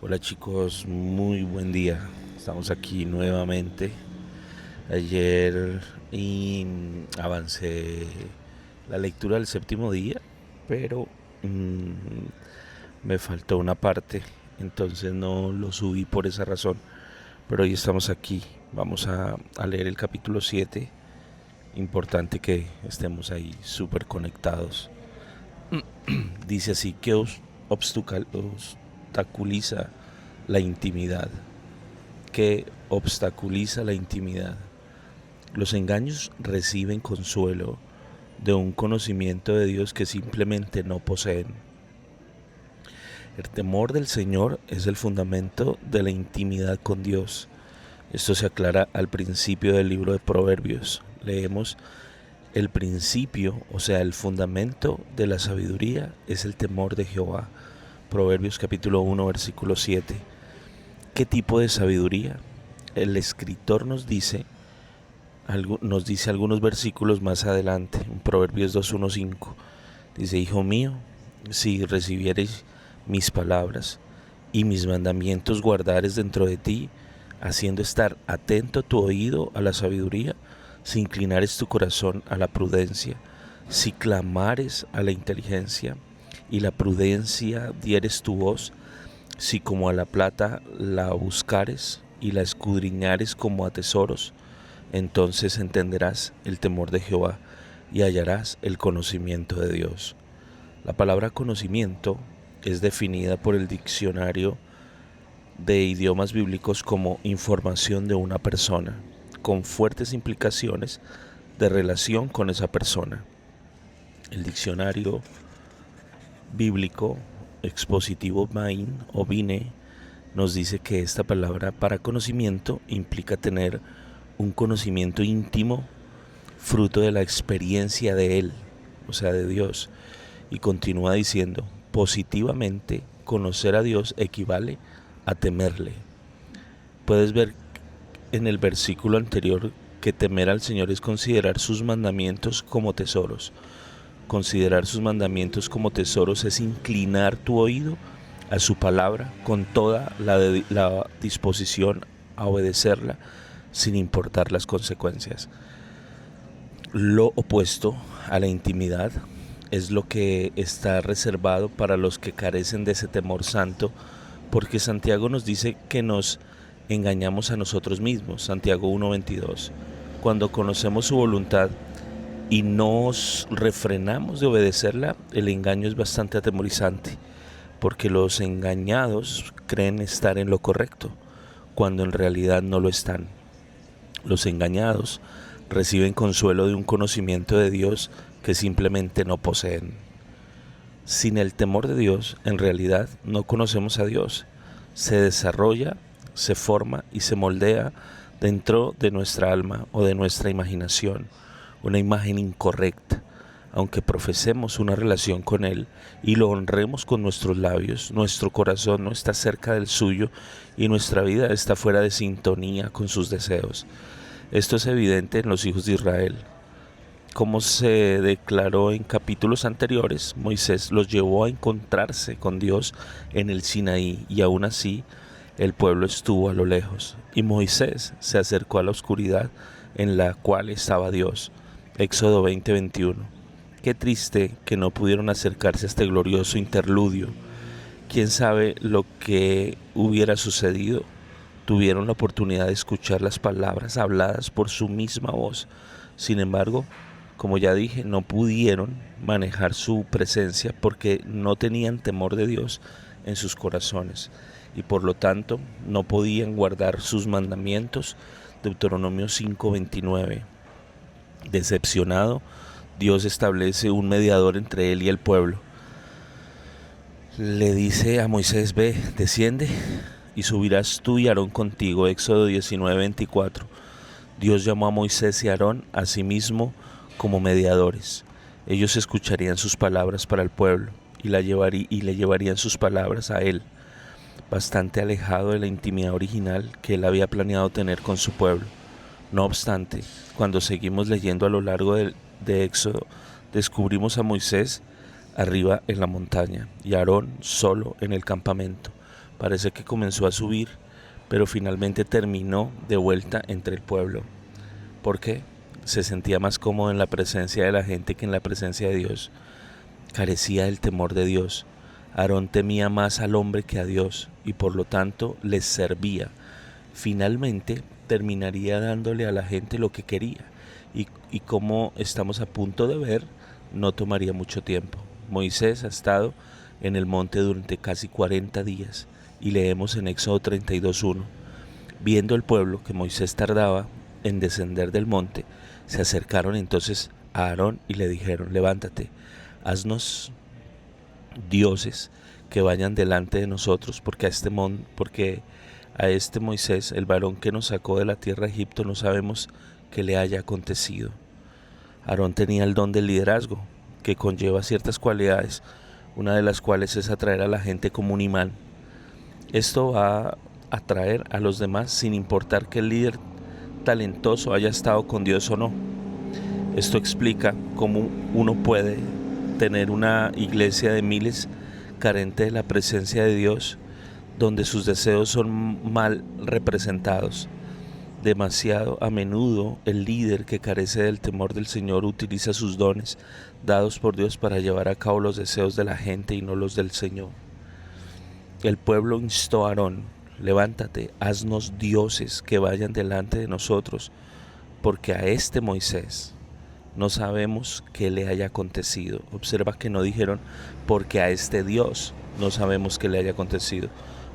Hola chicos, muy buen día. Estamos aquí nuevamente. Ayer avancé la lectura del séptimo día, pero me faltó una parte, entonces no lo subí por esa razón. Pero hoy estamos aquí. Vamos a leer el capítulo 7. Importante que estemos ahí súper conectados. Dice así: que obstaculiza la intimidad. Que obstaculiza la intimidad. Los engaños reciben consuelo de un conocimiento de Dios que simplemente no poseen. El temor del Señor es el fundamento de la intimidad con Dios. Esto se aclara al principio del libro de Proverbios. Leemos: el principio, o sea, el fundamento de la sabiduría es el temor de Jehová. Proverbios capítulo 1, versículo 7. ¿Qué tipo de sabiduría? El escritor nos dice algunos versículos más adelante, en Proverbios 2:1-5. Dice: hijo mío, si recibieres mis palabras y mis mandamientos guardares dentro de ti, haciendo estar atento tu oído a la sabiduría, si inclinares tu corazón a la prudencia, si clamares a la inteligencia y la prudencia dieres tu voz, si como a la plata la buscares y la escudriñares como a tesoros, entonces entenderás el temor de Jehová y hallarás el conocimiento de Dios. La palabra conocimiento es definida por el diccionario de idiomas bíblicos como información de una persona, con fuertes implicaciones de relación con esa persona. El diccionario bíblico expositivo Bain o Vine nos dice que esta palabra para conocimiento implica tener un conocimiento íntimo fruto de la experiencia de Él, o sea, de Dios. Y continúa diciendo: positivamente, conocer a Dios equivale a temerle. Puedes ver en el versículo anterior que temer al Señor es considerar sus mandamientos como tesoros. Considerar sus mandamientos como tesoros es inclinar tu oído a su palabra con toda la disposición a obedecerla sin importar las consecuencias. Lo opuesto a la intimidad es lo que está reservado para los que carecen de ese temor santo, porque Santiago nos dice que nos engañamos a nosotros mismos. Santiago 1:22. Cuando conocemos su voluntad y nos refrenamos de obedecerla, el engaño es bastante atemorizante, porque los engañados creen estar en lo correcto, cuando en realidad no lo están. Los engañados reciben consuelo de un conocimiento de Dios que simplemente no poseen. Sin el temor de Dios, en realidad no conocemos a Dios. Se desarrolla, se forma y se moldea dentro de nuestra alma o de nuestra imaginación una imagen incorrecta. Aunque profesemos una relación con Él y lo honremos con nuestros labios, nuestro corazón no está cerca del suyo y nuestra vida está fuera de sintonía con sus deseos. Esto es evidente en los hijos de Israel. Como se declaró en capítulos anteriores, Moisés los llevó a encontrarse con Dios en el Sinaí, y aún así el pueblo estuvo a lo lejos, y Moisés se acercó a la oscuridad en la cual estaba Dios. Éxodo 20:21. Qué triste que no pudieron acercarse a este glorioso interludio. ¿Quién sabe lo que hubiera sucedido? Tuvieron la oportunidad de escuchar las palabras habladas por su misma voz. Sin embargo, como ya dije, no pudieron manejar su presencia porque no tenían temor de Dios en sus corazones y por lo tanto no podían guardar sus mandamientos. Deuteronomio 5:29. Decepcionado, Dios establece un mediador entre él y el pueblo. Le dice a Moisés: ve, desciende y subirás tú y Aarón contigo. Éxodo 19:24. Dios llamó a Moisés y a Aarón a sí mismo como mediadores. Ellos escucharían sus palabras para el pueblo y le llevarían sus palabras a él, bastante alejado de la intimidad original que él había planeado tener con su pueblo. No obstante, cuando seguimos leyendo a lo largo de Éxodo, descubrimos a Moisés arriba en la montaña y a Aarón solo en el campamento. Parece que comenzó a subir, pero finalmente terminó de vuelta entre el pueblo. ¿Por qué? Se sentía más cómodo en la presencia de la gente que en la presencia de Dios. Carecía del temor de Dios. Aarón temía más al hombre que a Dios y por lo tanto les servía. Finalmente terminaría dándole a la gente lo que quería y como estamos a punto de ver, no tomaría mucho tiempo. Moisés ha estado en el monte durante casi 40 días y leemos en Éxodo 32:1. Viendo el pueblo que Moisés tardaba en descender del monte, se acercaron entonces a Aarón y le dijeron: levántate, haznos dioses que vayan delante de nosotros, porque a este Moisés, el varón que nos sacó de la tierra de Egipto, no sabemos qué le haya acontecido. Aarón tenía el don del liderazgo, que conlleva ciertas cualidades, una de las cuales es atraer a la gente como un imán. Esto va a atraer a los demás sin importar que el líder talentoso haya estado con Dios o no. Esto explica cómo uno puede tener una iglesia de miles carente de la presencia de Dios, donde sus deseos son mal representados. Demasiado a menudo el líder que carece del temor del Señor utiliza sus dones dados por Dios para llevar a cabo los deseos de la gente y no los del Señor. El pueblo instó a Aarón: levántate, haznos dioses que vayan delante de nosotros, porque a este Moisés no sabemos qué le haya acontecido. Observa que no dijeron porque a este Dios no sabemos qué le haya acontecido,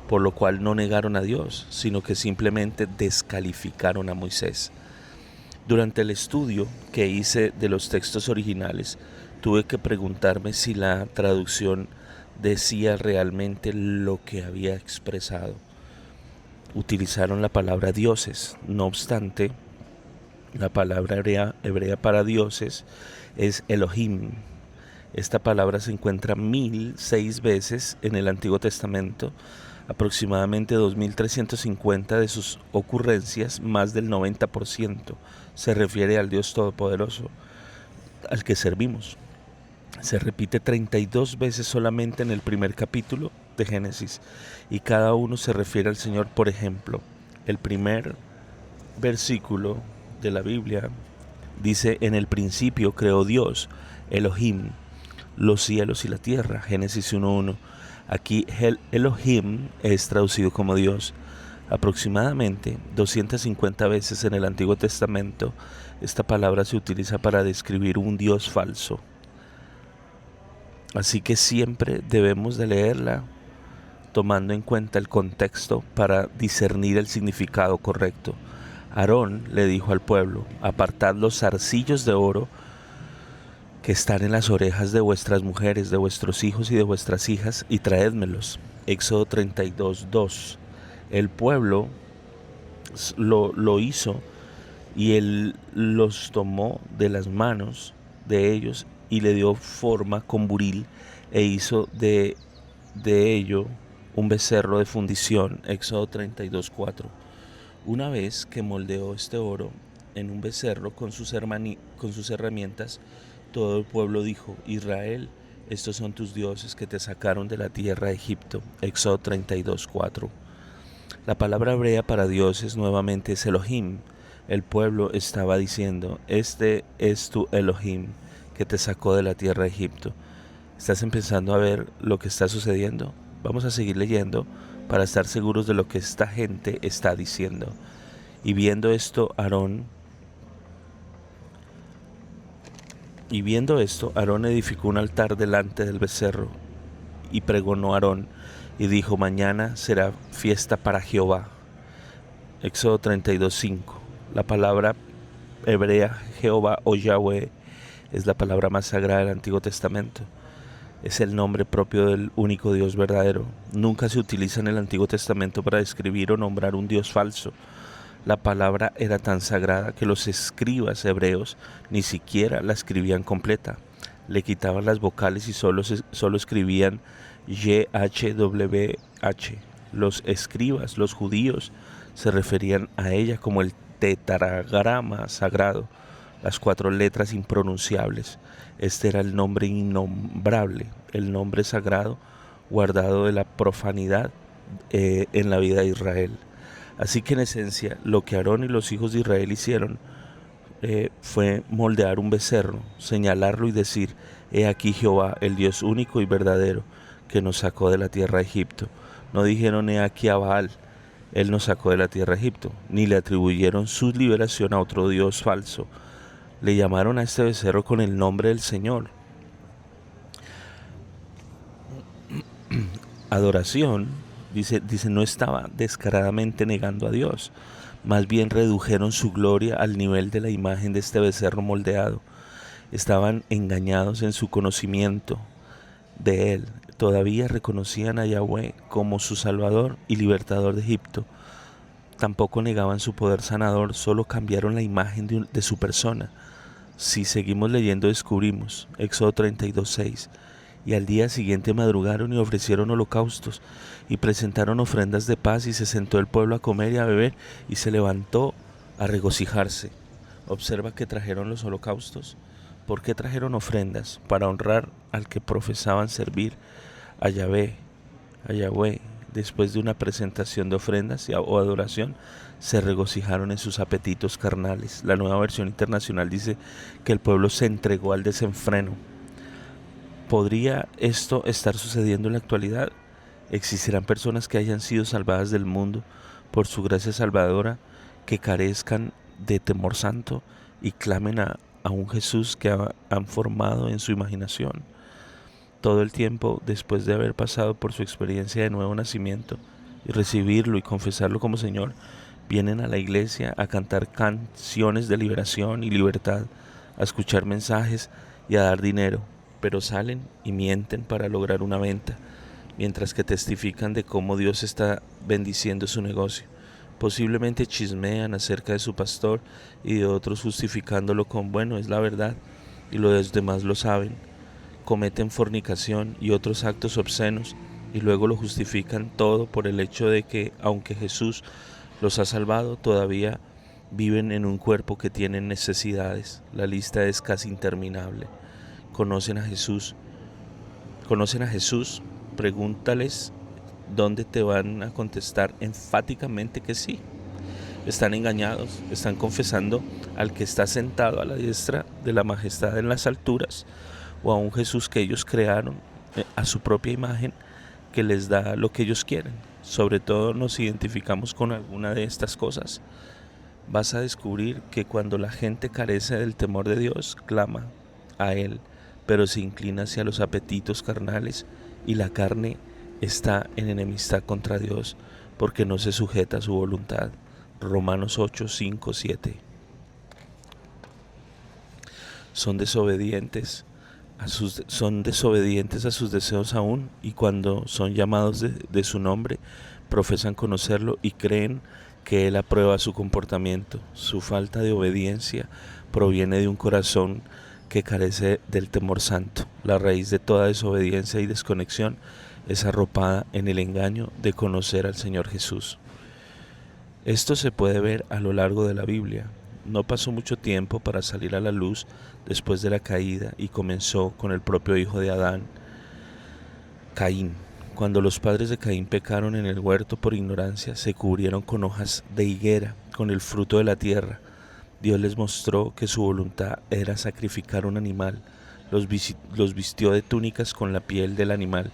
por lo cual no negaron a Dios, sino que simplemente descalificaron a Moisés. Durante el estudio que hice de los textos originales, tuve que preguntarme si la traducción decía realmente lo que había expresado. Utilizaron la palabra dioses, no obstante, la palabra hebrea para dioses es Elohim. Esta palabra se encuentra 1006 veces en el Antiguo Testamento. Aproximadamente 2350 de sus ocurrencias, más del 90%, se refiere al Dios Todopoderoso, al que servimos. Se repite 32 veces solamente en el primer capítulo de Génesis y cada uno se refiere al Señor. Por ejemplo, el primer versículo de la Biblia dice: en el principio creó Dios, Elohim, los cielos y la tierra. Génesis 1:1. Aquí Elohim es traducido como Dios. Aproximadamente 250 veces en el Antiguo Testamento esta palabra se utiliza para describir un Dios falso. Así que siempre debemos de leerla tomando en cuenta el contexto para discernir el significado correcto. Aarón le dijo al pueblo: apartad los zarcillos de oro que están en las orejas de vuestras mujeres, de vuestros hijos y de vuestras hijas, y traédmelos. Éxodo 32:2. El pueblo lo hizo y él los tomó de las manos de ellos y le dio forma con buril e hizo de ello un becerro de fundición. Éxodo 32:4. Una vez que moldeó este oro en un becerro con sus herramientas, todo el pueblo dijo: Israel, estos son tus dioses que te sacaron de la tierra de Egipto. Éxodo 32:4. La palabra hebrea para dioses nuevamente es Elohim. El pueblo estaba diciendo: este es tu Elohim que te sacó de la tierra de Egipto. ¿Estás empezando a ver lo que está sucediendo? Vamos a seguir leyendo para estar seguros de lo que esta gente está diciendo. Y viendo esto, Aarón edificó un altar delante del becerro y pregonó Aarón y dijo: mañana será fiesta para Jehová. Éxodo 32:5. La palabra hebrea Jehová o Yahweh es la palabra más sagrada del Antiguo Testamento. Es el nombre propio del único Dios verdadero. Nunca se utiliza en el Antiguo Testamento para describir o nombrar un Dios falso. La palabra era tan sagrada que los escribas hebreos ni siquiera la escribían completa. Le quitaban las vocales y solo escribían YHWH. Los escribas, los judíos, se referían a ella como el tetragrama sagrado, las 4 letras impronunciables. Este era el nombre innombrable, el nombre sagrado guardado de la profanidad en la vida de Israel. Así que en esencia lo que Aarón y los hijos de Israel hicieron fue moldear un becerro, señalarlo y decir: he aquí Jehová, el Dios único y verdadero, que nos sacó de la tierra de Egipto. No dijeron: he aquí a Baal, él nos sacó de la tierra de Egipto, ni le atribuyeron su liberación a otro Dios falso. Le llamaron a este becerro con el nombre del Señor. Adoración, dice, no estaba descaradamente negando a Dios, más bien redujeron su gloria al nivel de la imagen de este becerro moldeado. Estaban engañados en su conocimiento de él. Todavía reconocían a Yahweh como su Salvador y Libertador de Egipto. Tampoco negaban su poder sanador, solo cambiaron la imagen de su persona. Si seguimos leyendo, descubrimos, Éxodo 32:6, y al día siguiente madrugaron y ofrecieron holocaustos y presentaron ofrendas de paz, y se sentó el pueblo a comer y a beber y se levantó a regocijarse. Observa que trajeron los holocaustos. ¿Por qué trajeron ofrendas? Para honrar al que profesaban servir, a Yahvé, a Yahweh. Después de una presentación de ofrendas o adoración, se regocijaron en sus apetitos carnales. La Nueva Versión Internacional dice que el pueblo se entregó al desenfreno. ¿Podría esto estar sucediendo en la actualidad? ¿Existirán personas que hayan sido salvadas del mundo por su gracia salvadora, que carezcan de temor santo y clamen a un Jesús que han formado en su imaginación? Todo el tiempo, después de haber pasado por su experiencia de nuevo nacimiento y recibirlo y confesarlo como Señor, vienen a la iglesia a cantar canciones de liberación y libertad, a escuchar mensajes y a dar dinero, pero salen y mienten para lograr una venta, mientras que testifican de cómo Dios está bendiciendo su negocio. Posiblemente chismean acerca de su pastor y de otros, justificándolo con: bueno, es la verdad, y los demás lo saben. Cometen fornicación y otros actos obscenos y luego lo justifican todo por el hecho de que, aunque Jesús los ha salvado, todavía viven en un cuerpo que tiene necesidades. La lista es casi interminable. ¿Conocen a Jesús? ¿Conocen a Jesús? Pregúntales dónde te van a contestar enfáticamente que sí. Están engañados, están confesando al que está sentado a la diestra de la majestad en las alturas, o a un Jesús que ellos crearon a su propia imagen, que les da lo que ellos quieren. Sobre todo nos identificamos con alguna de estas cosas. Vas a descubrir que cuando la gente carece del temor de Dios, clama a Él, pero se inclina hacia los apetitos carnales, y la carne está en enemistad contra Dios porque no se sujeta a su voluntad. Romanos 8, 5, 7. Son desobedientes a sus deseos aún, y cuando son llamados de su nombre, profesan conocerlo y creen que Él aprueba su comportamiento. Su falta de obediencia proviene de un corazón que carece del temor santo. La raíz de toda desobediencia y desconexión es arropada en el engaño de conocer al Señor Jesús. Esto se puede ver a lo largo de la Biblia. No pasó mucho tiempo para salir a la luz después de la caída, y comenzó con el propio hijo de Adán, Caín. Cuando los padres de Caín pecaron en el huerto por ignorancia, se cubrieron con hojas de higuera, con el fruto de la tierra. Dios les mostró que su voluntad era sacrificar un animal. Los vistió de túnicas con la piel del animal,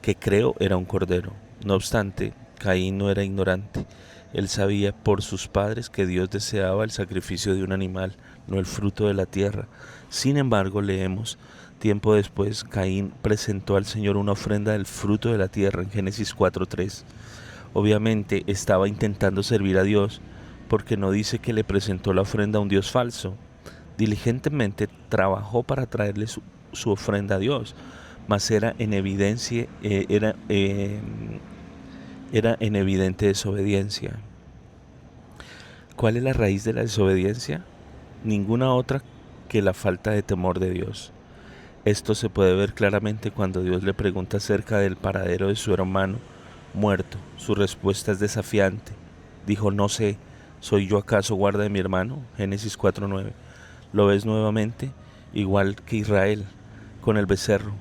que creo era un cordero. No obstante, Caín no era ignorante. Él sabía por sus padres que Dios deseaba el sacrificio de un animal, no el fruto de la tierra. Sin embargo, leemos: tiempo después, Caín presentó al Señor una ofrenda del fruto de la tierra, en Génesis 4:3. Obviamente estaba intentando servir a Dios, porque no dice que le presentó la ofrenda a un Dios falso. Diligentemente trabajó para traerle su ofrenda a Dios, mas era en evidente desobediencia. ¿Cuál es la raíz de la desobediencia? Ninguna otra que la falta de temor de Dios. Esto se puede ver claramente cuando Dios le pregunta acerca del paradero de su hermano muerto. Su respuesta es desafiante. Dijo: no sé, ¿soy yo acaso guarda de mi hermano? Génesis 4:9. Lo ves nuevamente, igual que Israel con el becerro,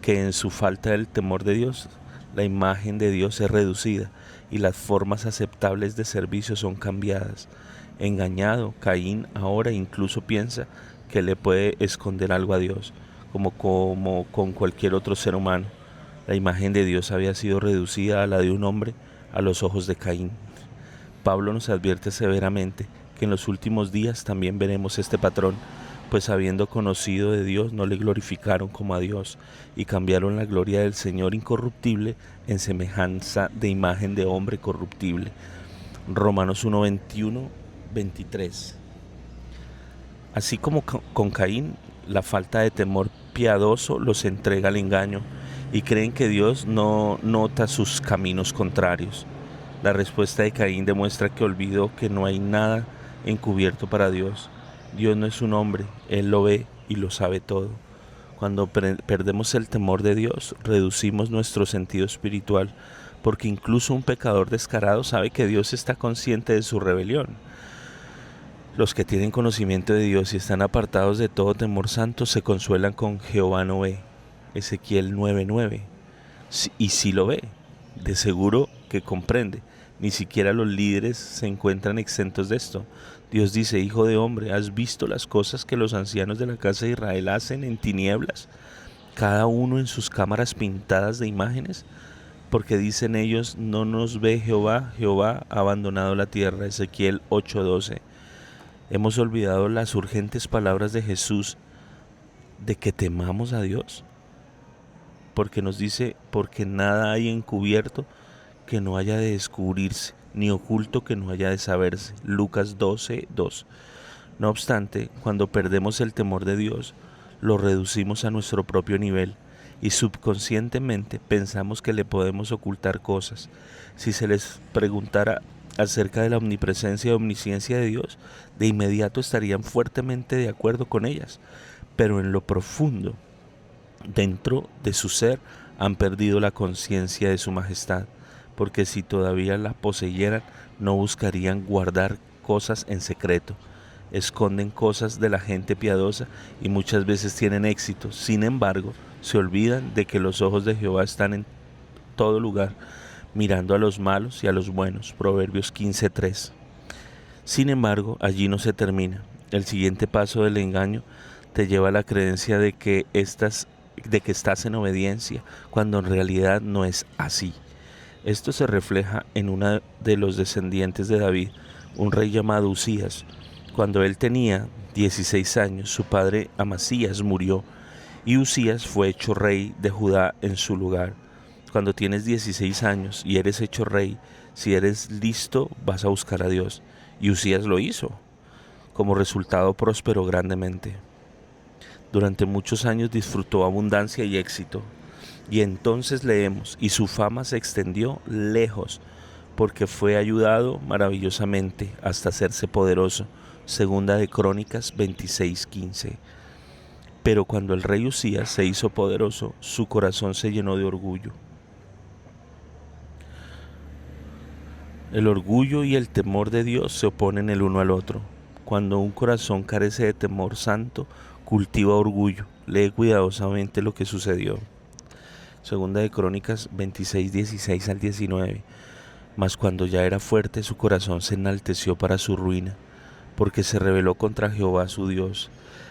que en su falta del temor de Dios la imagen de Dios es reducida y las formas aceptables de servicio son cambiadas. Engañado, Caín ahora incluso piensa que le puede esconder algo a Dios, como con cualquier otro ser humano. La imagen de Dios había sido reducida a la de un hombre a los ojos de Caín. Pablo nos advierte severamente que en los últimos días también veremos este patrón, pues habiendo conocido de Dios no le glorificaron como a Dios y cambiaron la gloria del Señor incorruptible en semejanza de imagen de hombre corruptible. Romanos 1, 21, 23. Así como con Caín, la falta de temor piadoso los entrega al engaño y creen que Dios no nota sus caminos contrarios. La respuesta de Caín demuestra que olvidó que no hay nada encubierto para Dios. Dios no es un hombre, Él lo ve y lo sabe todo. Cuando perdemos el temor de Dios, reducimos nuestro sentido espiritual, porque incluso un pecador descarado sabe que Dios está consciente de su rebelión. Los que tienen conocimiento de Dios y están apartados de todo temor santo se consuelan con Jehová no ve. Ezequiel 9:9. Y sí lo ve, de seguro que comprende. Ni siquiera los líderes se encuentran exentos de esto. Dios dice: hijo de hombre, ¿has visto las cosas que los ancianos de la casa de Israel hacen en tinieblas? Cada uno en sus cámaras pintadas de imágenes. Porque dicen ellos: no nos ve Jehová, Jehová ha abandonado la tierra. Ezequiel 8:12. Hemos olvidado las urgentes palabras de Jesús de que temamos a Dios. Porque nos dice: porque nada hay encubierto que no haya de descubrirse, ni oculto que no haya de saberse. Lucas 12:2. No obstante, cuando perdemos el temor de Dios, lo reducimos a nuestro propio nivel y subconscientemente pensamos que le podemos ocultar cosas. Si se les preguntara acerca de la omnipresencia y omnisciencia de Dios, de inmediato estarían fuertemente de acuerdo con ellas, pero en lo profundo, dentro de su ser, han perdido la conciencia de su majestad, porque si todavía la poseyeran, no buscarían guardar cosas en secreto. Esconden cosas de la gente piadosa y muchas veces tienen éxito. Sin embargo, se olvidan de que los ojos de Jehová están en todo lugar, mirando a los malos y a los buenos. Proverbios 15:3. Sin embargo, allí no se termina. El siguiente paso del engaño te lleva a la creencia de que estás en obediencia, cuando en realidad no es así. Esto se refleja en uno de los descendientes de David, un rey llamado Usías. Cuando él tenía 16 años, su padre Amasías murió y Usías fue hecho rey de Judá en su lugar. Cuando tienes 16 años y eres hecho rey, si eres listo, vas a buscar a Dios. Y Usías lo hizo. Como resultado, prosperó grandemente. Durante muchos años disfrutó abundancia y éxito. Y entonces leemos: y su fama se extendió lejos, porque fue ayudado maravillosamente hasta hacerse poderoso. Segunda de Crónicas 26:15. Pero cuando el rey Usías se hizo poderoso, su corazón se llenó de orgullo. El orgullo y el temor de Dios se oponen el uno al otro. Cuando un corazón carece de temor santo, cultiva orgullo. Lee cuidadosamente lo que sucedió. Segunda de Crónicas 26:16 al 19. Mas cuando ya era fuerte, su corazón se enalteció para su ruina, porque se rebeló contra Jehová su Dios,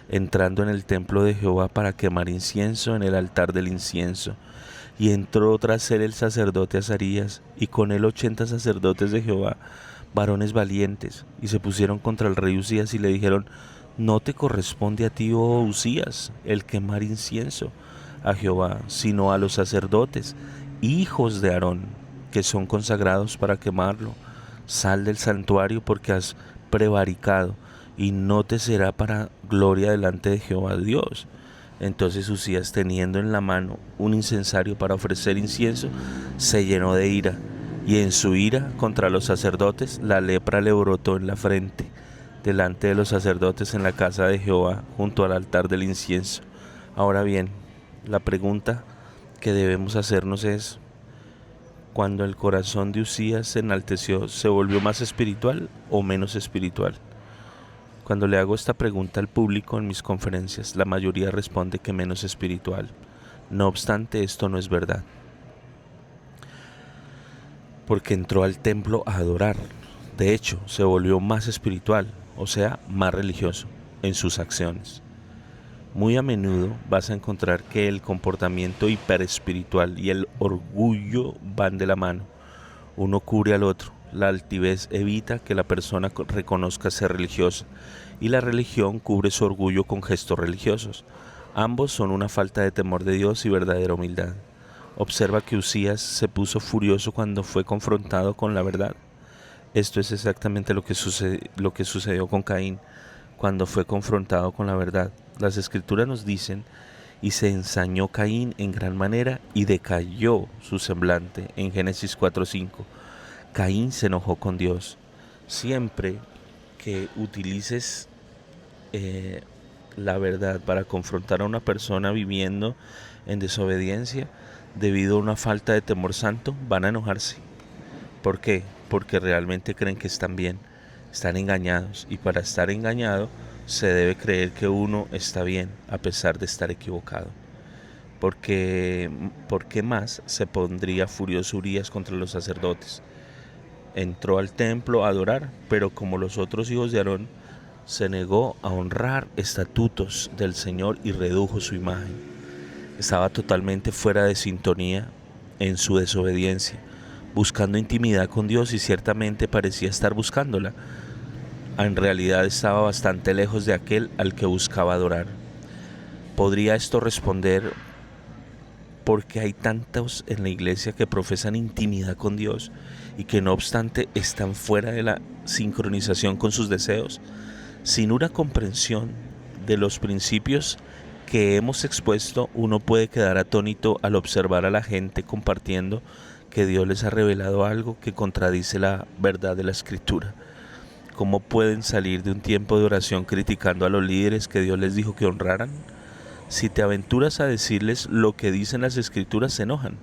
entrando en el templo de Jehová para quemar incienso en el altar del incienso. Y entró tras él el sacerdote Azarías, y con él 80 sacerdotes de Jehová, varones valientes, y se pusieron contra el rey Usías y le dijeron: no te corresponde a ti, oh Usías, el quemar incienso a Jehová, sino a los sacerdotes, hijos de Aarón, que son consagrados para quemarlo. Sal del santuario, porque has prevaricado, y no te será para gloria delante de Jehová Dios. Entonces Usías, teniendo en la mano un incensario para ofrecer incienso, se llenó de ira, y en su ira contra los sacerdotes la lepra le brotó en la frente, delante de los sacerdotes en la casa de Jehová, junto al altar del incienso. Ahora bien, la pregunta que debemos hacernos es: cuando el corazón de Usías se enalteció, ¿se volvió más espiritual o menos espiritual? Cuando le hago esta pregunta al público en mis conferencias, la mayoría responde que menos espiritual. No obstante, esto no es verdad. porque entró al templo a adorar. De hecho, se volvió más espiritual, o sea, más religioso en sus acciones. Muy a menudo vas a encontrar que el comportamiento hiperespiritual y el orgullo van de la mano. Uno cubre al otro. La altivez evita que la persona reconozca ser religiosa y la religión cubre su orgullo con gestos religiosos. Ambos son una falta de temor de Dios y verdadera humildad. Observa que Usías se puso furioso cuando fue confrontado con la verdad. Esto es exactamente lo que sucedió con Caín cuando fue confrontado con la verdad. Las escrituras nos dicen: y se ensañó Caín en gran manera y decayó su semblante, en Génesis 4:5. Caín se enojó con Dios. Siempre que utilices la verdad para confrontar a una persona viviendo en desobediencia debido a una falta de temor santo, van a enojarse. ¿Por qué? Porque realmente creen que están bien, están engañados, y para estar engañado se debe creer que uno está bien a pesar de estar equivocado. ¿Por qué más se pondría furioso Urías contra los sacerdotes? Entró al templo a adorar, pero como los otros hijos de Aarón, se negó a honrar estatutos del Señor y redujo su imagen. Estaba totalmente fuera de sintonía en su desobediencia, buscando intimidad con Dios, y ciertamente parecía estar buscándola. En realidad estaba bastante lejos de aquel al que buscaba adorar. ¿Podría esto responder por qué hay tantos en la iglesia que profesan intimidad con Dios y que no obstante están fuera de la sincronización con sus deseos? Sin una comprensión de los principios que hemos expuesto, uno puede quedar atónito al observar a la gente compartiendo que Dios les ha revelado algo que contradice la verdad de la Escritura. ¿Cómo pueden salir de un tiempo de oración criticando a los líderes que Dios les dijo que honraran? Si te aventuras a decirles lo que dicen las Escrituras, se enojan.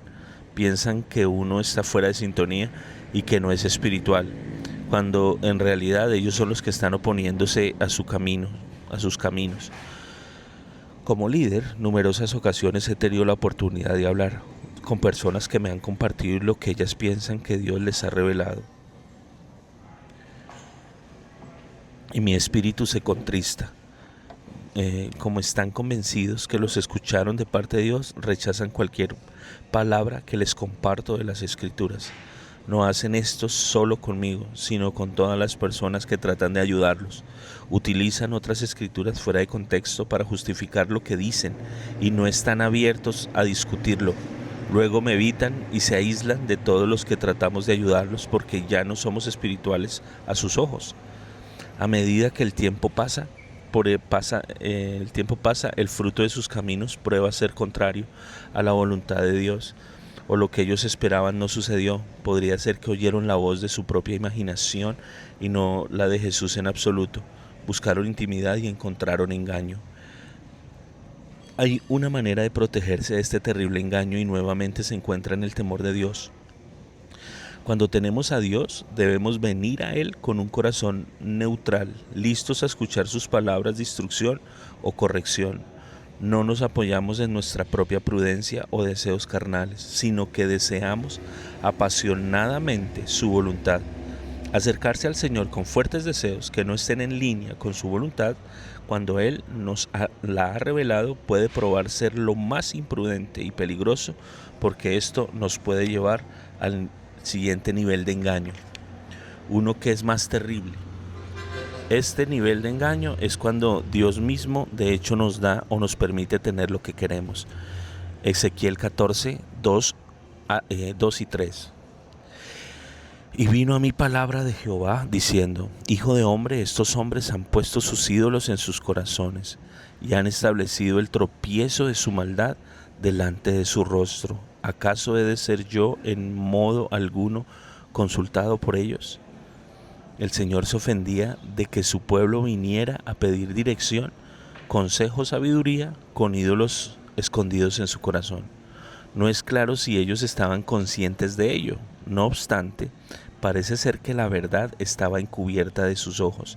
Piensan que uno está fuera de sintonía y que no es espiritual, cuando en realidad ellos son los que están oponiéndose a su camino, a sus caminos. Como líder, numerosas ocasiones he tenido la oportunidad de hablar con personas que me han compartido lo que ellas piensan que Dios les ha revelado. Y mi espíritu se contrista. Como están convencidos que los escucharon de parte de Dios, rechazan cualquier palabra que les comparto de las Escrituras. No hacen esto solo conmigo, sino con todas las personas que tratan de ayudarlos. Utilizan otras escrituras fuera de contexto para justificar lo que dicen y no están abiertos a discutirlo. Luego me evitan y se aíslan de todos los que tratamos de ayudarlos porque ya no somos espirituales a sus ojos. A medida que el tiempo pasa, el fruto de sus caminos prueba ser contrario a la voluntad de Dios, o lo que ellos esperaban no sucedió. Podría ser que oyeron la voz de su propia imaginación y no la de Jesús en absoluto. Buscaron intimidad y encontraron engaño. Hay una manera de protegerse de este terrible engaño y nuevamente se encuentra en el temor de Dios. Cuando tenemos a Dios, debemos venir a Él con un corazón neutral, listos a escuchar sus palabras de instrucción o corrección. No nos apoyamos en nuestra propia prudencia o deseos carnales, sino que deseamos apasionadamente su voluntad. Acercarse al Señor con fuertes deseos que no estén en línea con su voluntad, cuando Él nos la ha revelado, puede probar ser lo más imprudente y peligroso, porque esto nos puede llevar al siguiente nivel de engaño, uno que es más terrible. Este nivel de engaño es cuando Dios mismo de hecho nos da o nos permite tener lo que queremos. Ezequiel 14, 2 y 3. Y vino a mí palabra de Jehová diciendo: Hijo de hombre, estos hombres han puesto sus ídolos en sus corazones y han establecido el tropiezo de su maldad delante de su rostro. ¿Acaso he de ser yo en modo alguno consultado por ellos? El Señor se ofendía de que su pueblo viniera a pedir dirección, consejo, sabiduría, con ídolos escondidos en su corazón. No es claro si ellos estaban conscientes de ello. No obstante, parece ser que la verdad estaba encubierta de sus ojos.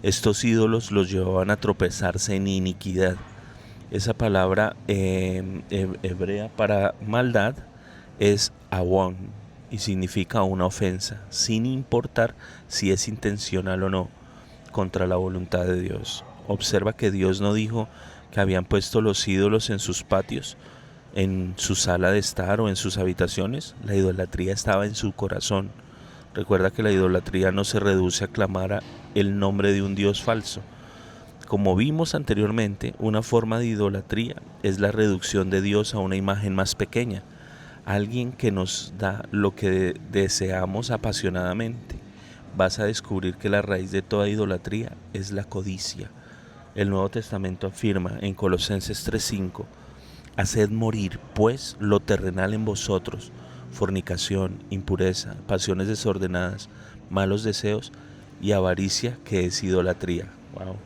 Estos ídolos los llevaban a tropezarse en iniquidad. Esa palabra hebrea para maldad es awon, y significa una ofensa, sin importar si es intencional o no, contra la voluntad de Dios. Observa que Dios no dijo que habían puesto los ídolos en sus patios, en su sala de estar o en sus habitaciones. La idolatría estaba en su corazón. Recuerda que la idolatría no se reduce a clamar el nombre de un Dios falso. Como vimos anteriormente, una forma de idolatría es la reducción de Dios a una imagen más pequeña, alguien que nos da lo que deseamos apasionadamente. Vas a descubrir que la raíz de toda idolatría es la codicia. El Nuevo Testamento afirma en Colosenses 3:5: haced morir, pues, lo terrenal en vosotros: fornicación, impureza, pasiones desordenadas, malos deseos y avaricia, que es idolatría. Wow.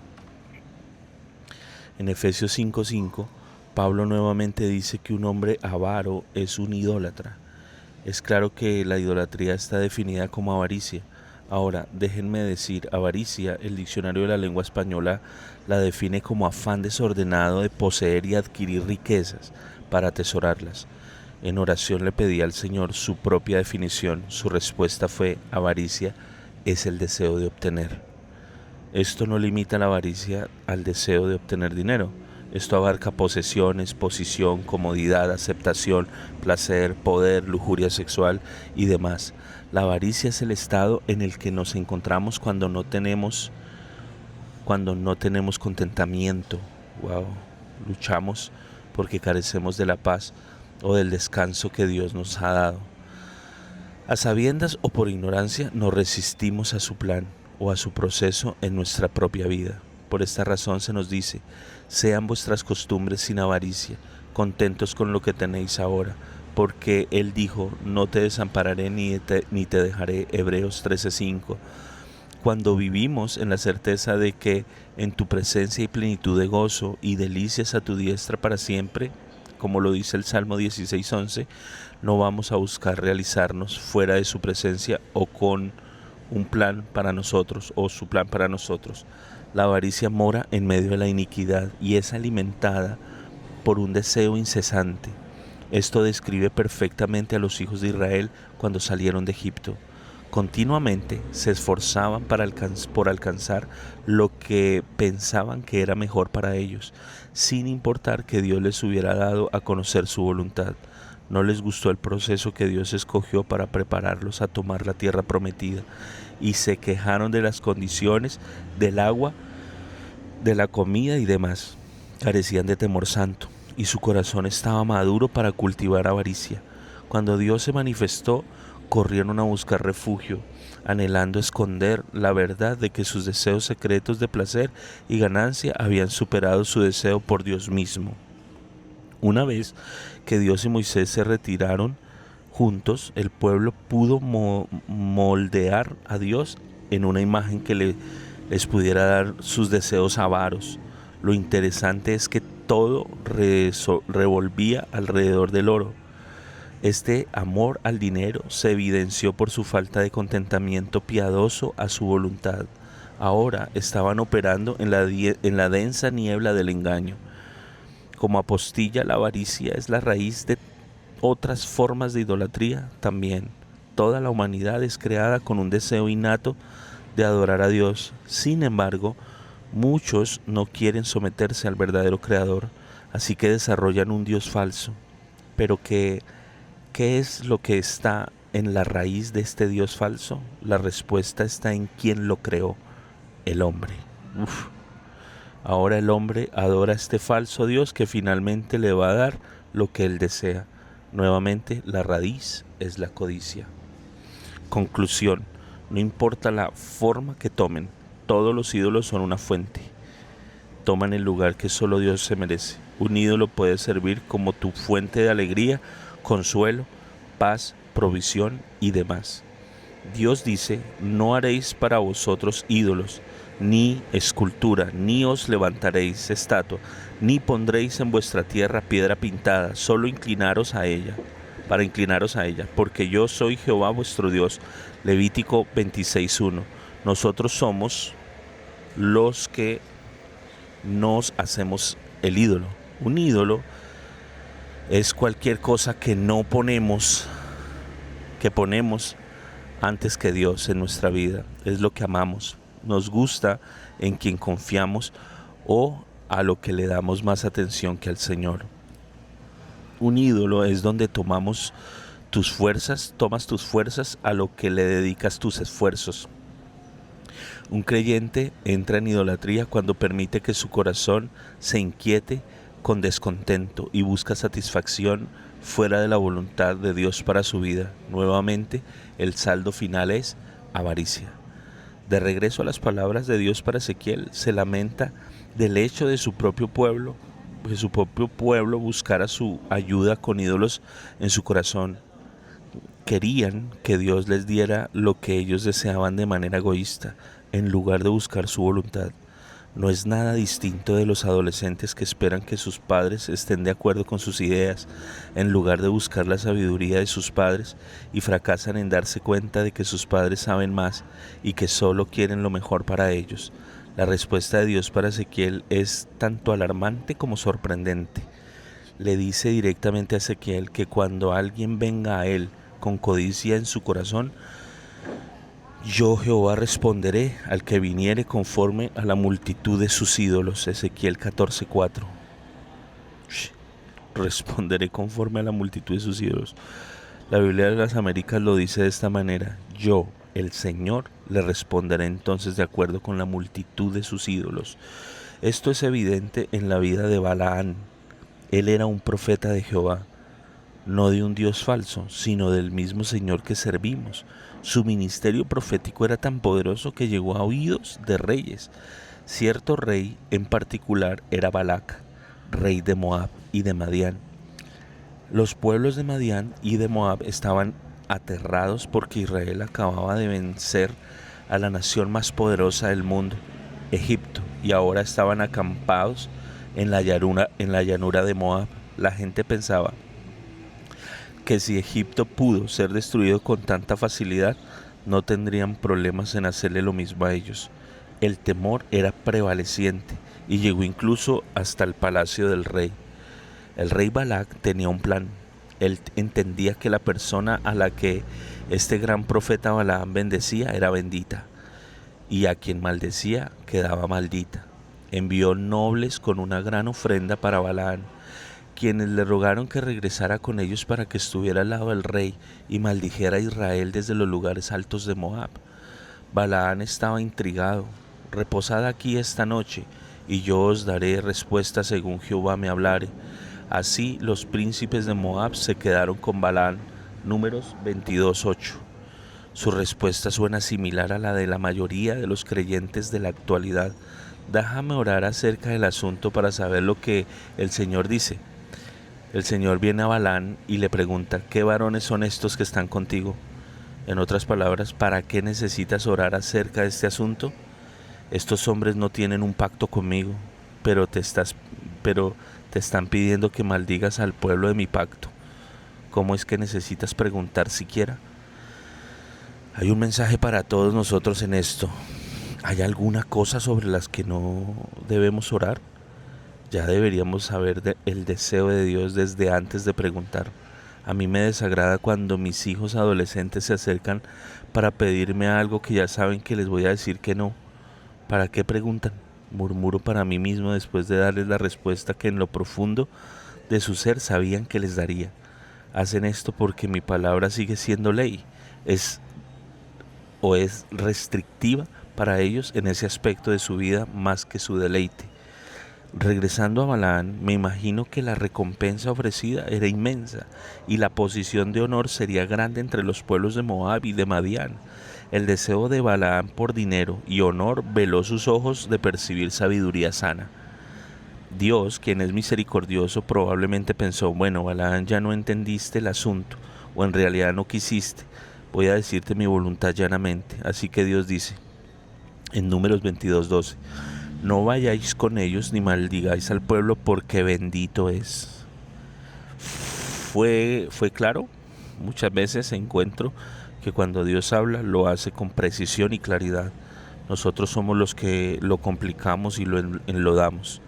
En Efesios 5:5, Pablo nuevamente dice que un hombre avaro es un idólatra. Es claro que la idolatría está definida como avaricia. Ahora, déjenme decir, avaricia, el diccionario de la lengua española la define como afán desordenado de poseer y adquirir riquezas para atesorarlas. En oración le pedí al Señor su propia definición. Su respuesta fue: avaricia es el deseo de obtener. Esto no limita la avaricia al deseo de obtener dinero. Esto abarca posesiones, posición, comodidad, aceptación, placer, poder, lujuria sexual y demás. La avaricia es el estado en el que nos encontramos cuando no tenemos contentamiento. Wow. Luchamos porque carecemos de la paz o del descanso que Dios nos ha dado. A sabiendas o por ignorancia nos resistimos a su plan o a su proceso en nuestra propia vida. Por esta razón se nos dice: sean vuestras costumbres sin avaricia, contentos con lo que tenéis ahora, porque Él dijo: no te desampararé ni te dejaré. Hebreos 13:5. Cuando vivimos en la certeza de que en tu presencia hay plenitud de gozo y delicias a tu diestra para siempre, como lo dice el Salmo 16:11, no vamos a buscar realizarnos fuera de su presencia o con un plan para nosotros o su plan para nosotros. La avaricia mora en medio de la iniquidad y es alimentada por un deseo incesante. Esto describe perfectamente a los hijos de Israel cuando salieron de Egipto. Continuamente se esforzaban por alcanzar lo que pensaban que era mejor para ellos, sin importar que Dios les hubiera dado a conocer su voluntad. No les gustó el proceso que Dios escogió para prepararlos a tomar la tierra prometida, y se quejaron de las condiciones, del agua, de la comida y demás. Carecían de temor santo, y su corazón estaba maduro para cultivar avaricia. Cuando Dios se manifestó, corrieron a buscar refugio, anhelando esconder la verdad de que sus deseos secretos de placer y ganancia habían superado su deseo por Dios mismo. Una vez que Dios y Moisés se retiraron juntos, el pueblo pudo moldear a Dios en una imagen que les pudiera dar sus deseos avaros. Lo interesante es que todo revolvía alrededor del oro. Este amor al dinero se evidenció por su falta de contentamiento piadoso a su voluntad. Ahora estaban operando en la densa niebla del engaño. Como apostilla, la avaricia es la raíz de otras formas de idolatría también. Toda la humanidad es creada con un deseo innato de adorar a Dios. Sin embargo, muchos no quieren someterse al verdadero Creador, así que desarrollan un Dios falso. Pero ¿qué es lo que está en la raíz de este Dios falso? La respuesta está en quién lo creó: el hombre. Uf. Ahora el hombre adora a este falso Dios que finalmente le va a dar lo que él desea. Nuevamente, la raíz es la codicia. Conclusión: no importa la forma que tomen, todos los ídolos son una fuente. Toman el lugar que solo Dios se merece. Un ídolo puede servir como tu fuente de alegría, consuelo, paz, provisión y demás. Dios dice: no haréis para vosotros ídolos, ni escultura, ni os levantaréis estatua, ni pondréis en vuestra tierra piedra pintada, solo inclinaros a ella, porque yo soy Jehová vuestro Dios. Levítico 26:1. Nosotros somos los que nos hacemos el ídolo. Un ídolo es cualquier cosa que no ponemos que ponemos antes que Dios en nuestra vida. Es lo que amamos. Nos gusta en quien confiamos o a lo que le damos más atención que al Señor. Un ídolo es donde tomas tus fuerzas a lo que le dedicas tus esfuerzos. Un creyente entra en idolatría cuando permite que su corazón se inquiete con descontento y busca satisfacción fuera de la voluntad de Dios para su vida. Nuevamente, el saldo final es avaricia. De regreso a las palabras de Dios para Ezequiel, se lamenta del hecho de su propio pueblo, buscara su ayuda con ídolos en su corazón. Querían que Dios les diera lo que ellos deseaban de manera egoísta, en lugar de buscar su voluntad. No es nada distinto de los adolescentes que esperan que sus padres estén de acuerdo con sus ideas, en lugar de buscar la sabiduría de sus padres, y fracasan en darse cuenta de que sus padres saben más y que solo quieren lo mejor para ellos. La respuesta de Dios para Ezequiel es tanto alarmante como sorprendente. Le dice directamente a Ezequiel que cuando alguien venga a él con codicia en su corazón, yo Jehová responderé al que viniere conforme a la multitud de sus ídolos. Ezequiel 14:4. Responderé conforme a la multitud de sus ídolos. La Biblia de las Américas lo dice de esta manera: yo, el Señor, le responderé entonces de acuerdo con la multitud de sus ídolos. Esto es evidente en la vida de Balaán. Él era un profeta de Jehová, no de un Dios falso, sino del mismo Señor que servimos. Su ministerio profético era tan poderoso que llegó a oídos de reyes. Cierto rey en particular era Balac, rey de Moab y de Madián. Los pueblos de Madián y de Moab estaban aterrados porque Israel acababa de vencer a la nación más poderosa del mundo, Egipto, y ahora estaban acampados en la llanura de Moab. La gente pensaba que si Egipto pudo ser destruido con tanta facilidad, no tendrían problemas en hacerle lo mismo a ellos. El temor era prevaleciente y llegó incluso hasta el palacio del rey. El rey Balac tenía un plan. Él entendía que la persona a la que este gran profeta Balaam bendecía era bendita, y a quien maldecía quedaba maldita. Envió nobles con una gran ofrenda para Balaam, quienes le rogaron que regresara con ellos para que estuviera al lado del rey y maldijera a Israel desde los lugares altos de Moab. Balaam estaba intrigado. Reposad aquí esta noche, y yo os daré respuesta según Jehová me hablare. Así los príncipes de Moab se quedaron con Balaam. Números 22:8. Su respuesta suena similar a la de la mayoría de los creyentes de la actualidad. Déjame orar acerca del asunto para saber lo que el Señor dice. El Señor viene a Balaam y le pregunta: ¿qué varones son estos que están contigo? En otras palabras, ¿para qué necesitas orar acerca de este asunto? Estos hombres no tienen un pacto conmigo, pero te están pidiendo que maldigas al pueblo de mi pacto. ¿Cómo es que necesitas preguntar siquiera? Hay un mensaje para todos nosotros en esto. ¿Hay alguna cosa sobre las que no debemos orar? Ya deberíamos saber el deseo de Dios desde antes de preguntar. A mí me desagrada cuando mis hijos adolescentes se acercan para pedirme algo que ya saben que les voy a decir que no. ¿Para qué preguntan? Murmuro para mí mismo después de darles la respuesta que en lo profundo de su ser sabían que les daría. Hacen esto porque mi palabra sigue siendo ley. Es restrictiva para ellos en ese aspecto de su vida más que su deleite. Regresando a Balaam, me imagino que la recompensa ofrecida era inmensa y la posición de honor sería grande entre los pueblos de Moab y de Madián. El deseo de Balaam por dinero y honor veló sus ojos de percibir sabiduría sana. Dios, quien es misericordioso, probablemente pensó: bueno, Balaam, ya no entendiste el asunto, o en realidad no quisiste. Voy a decirte mi voluntad llanamente. Así que Dios dice en Números 22:12: no vayáis con ellos ni maldigáis al pueblo, porque bendito es. ¿Fue claro? Muchas veces encuentro que cuando Dios habla lo hace con precisión y claridad. Nosotros somos los que lo complicamos y lo enlodamos.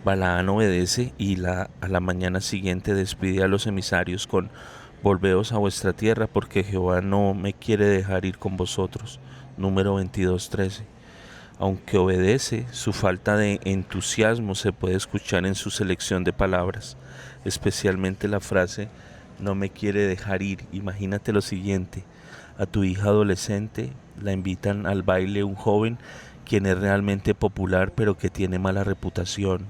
Balaam obedece y a la mañana siguiente despide a los emisarios con Volveos a vuestra tierra, porque Jehová no me quiere dejar ir con vosotros. Número 22:13. Aunque obedece, su falta de entusiasmo se puede escuchar en su selección de palabras, especialmente la frase no me quiere dejar ir. Imagínate lo siguiente: a tu hija adolescente la invitan al baile un joven quien es realmente popular pero que tiene mala reputación.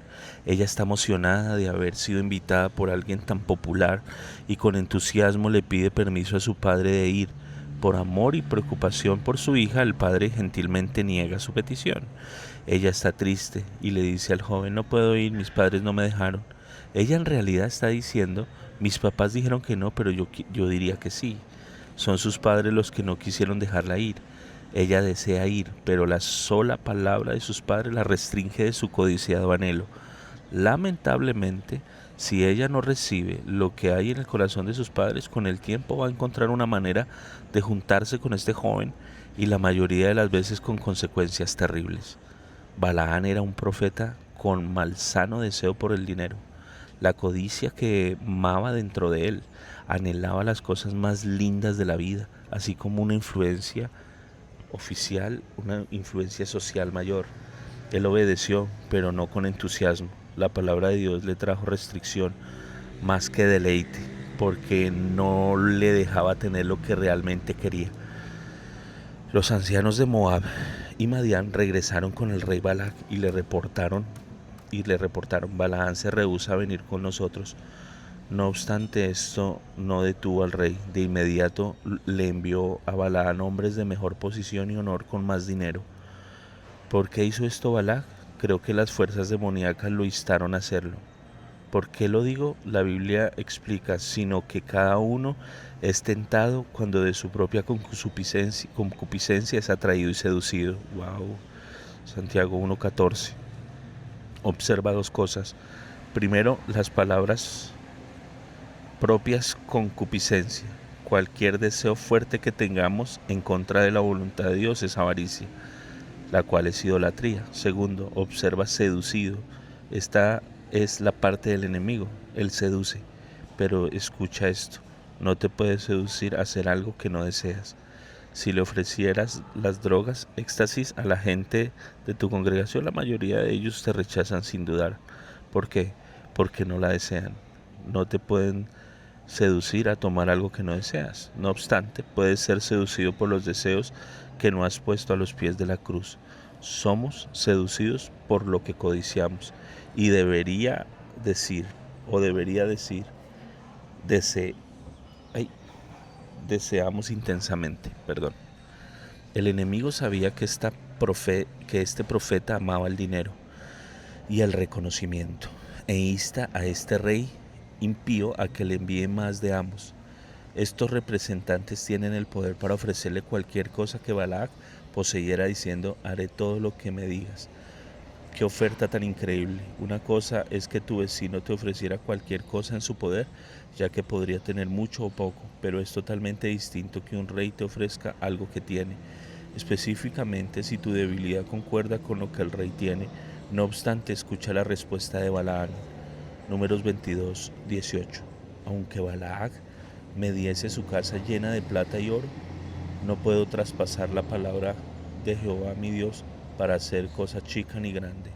Ella está emocionada de haber sido invitada por alguien tan popular y con entusiasmo le pide permiso a su padre de ir. Por amor y preocupación por su hija, el padre gentilmente niega su petición. Ella está triste y le dice al joven, no puedo ir, mis padres no me dejaron. Ella en realidad está diciendo, mis papás dijeron que no, pero yo diría que sí. Son sus padres los que no quisieron dejarla ir. Ella desea ir, pero la sola palabra de sus padres la restringe de su codiciado anhelo. Lamentablemente, si ella no recibe lo que hay en el corazón de sus padres, con el tiempo va a encontrar una manera de juntarse con este joven y la mayoría de las veces con consecuencias terribles. Balaán era un profeta con malsano deseo por el dinero. La codicia que mama dentro de él anhelaba las cosas más lindas de la vida, así como una influencia oficial, una influencia social mayor. Él obedeció, pero no con entusiasmo. La palabra de Dios le trajo restricción más que deleite, porque no le dejaba tener lo que realmente quería. Los ancianos de Moab y Madián regresaron con el rey Balac y le reportaron, Balaán se rehúsa a venir con nosotros. No obstante, esto no detuvo al rey. De inmediato le envió a Balaán hombres de mejor posición y honor con más dinero. ¿Por qué hizo esto Balac? Creo que las fuerzas demoníacas lo instaron a hacerlo. ¿Por qué lo digo? La Biblia explica, sino que cada uno es tentado cuando de su propia concupiscencia es atraído y seducido. Wow. Santiago 1:14. Observa dos cosas. Primero, las palabras propias concupiscencia. Cualquier deseo fuerte que tengamos en contra de la voluntad de Dios es avaricia, la cual es idolatría. Segundo, observa seducido. Esta es la parte del enemigo, él seduce. Pero escucha esto, no te puedes seducir a hacer algo que no deseas. Si le ofrecieras las drogas, éxtasis a la gente de tu congregación, la mayoría de ellos te rechazan sin dudar. ¿Por qué? Porque no la desean. No te pueden seducir a tomar algo que no deseas. No obstante, puedes ser seducido por los deseos que no has puesto a los pies de la cruz. Somos seducidos por lo que codiciamos. Y debería decir, dese, ay, deseamos intensamente. Perdón. El enemigo sabía que este profeta amaba el dinero y el reconocimiento, e insta a este rey impío a que le envíe más de ambos. Estos representantes tienen el poder para ofrecerle cualquier cosa que Balac poseyera diciendo, haré todo lo que me digas. Qué oferta tan increíble. Una cosa es que tu vecino te ofreciera cualquier cosa en su poder, ya que podría tener mucho o poco, pero es totalmente distinto que un rey te ofrezca algo que tiene, específicamente si tu debilidad concuerda con lo que el rey tiene. No obstante, escucha la respuesta de Balaán. Números 22:18. Aunque Balac me diese su casa llena de plata y oro, no puedo traspasar la palabra de Jehová mi Dios para hacer cosa chica ni grande.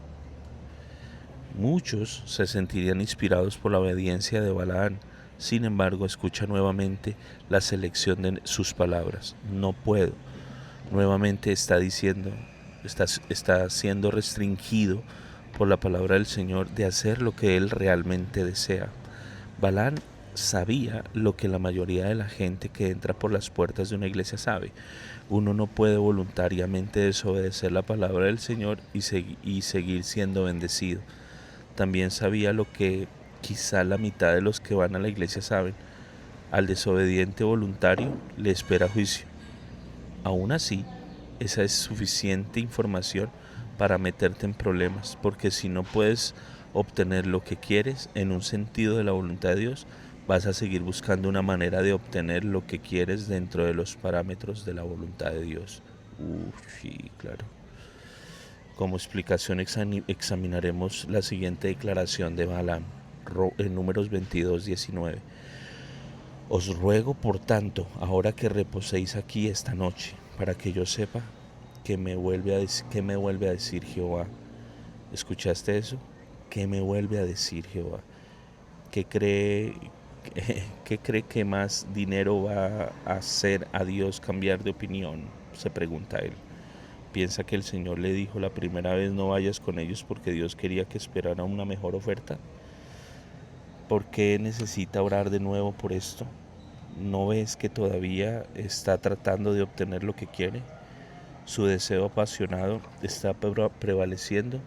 Muchos se sentirían inspirados por la obediencia de Balaán. Sin embargo, escucha nuevamente la selección de sus palabras. No puedo. Nuevamente está diciendo, está siendo restringido por la palabra del Señor de hacer lo que él realmente desea. Balaán sabía lo que la mayoría de la gente que entra por las puertas de una iglesia sabe. Uno no puede voluntariamente desobedecer la palabra del Señor y seguir siendo bendecido. También sabía lo que quizá la mitad de los que van a la iglesia saben. Al desobediente voluntario le espera juicio. Aún así, esa es suficiente información para meterte en problemas, porque si no puedes obtener lo que quieres en un sentido de la voluntad de Dios, vas a seguir buscando una manera de obtener lo que quieres dentro de los parámetros de la voluntad de Dios. Sí, claro. Como explicación examinaremos la siguiente declaración de Balaam en Números 22:19. Os ruego, por tanto, ahora que reposéis aquí esta noche, para que yo sepa qué me vuelve a decir Jehová. ¿Escuchaste eso? ¿Qué me vuelve a decir Jehová? ¿Qué cree, qué cree que más dinero va a hacer a Dios cambiar de opinión? Se pregunta él. ¿Piensa que el Señor le dijo la primera vez no vayas con ellos porque Dios quería que esperara una mejor oferta? ¿Por qué necesita orar de nuevo por esto? ¿No ves que todavía está tratando de obtener lo que quiere? Su deseo apasionado está prevaleciendo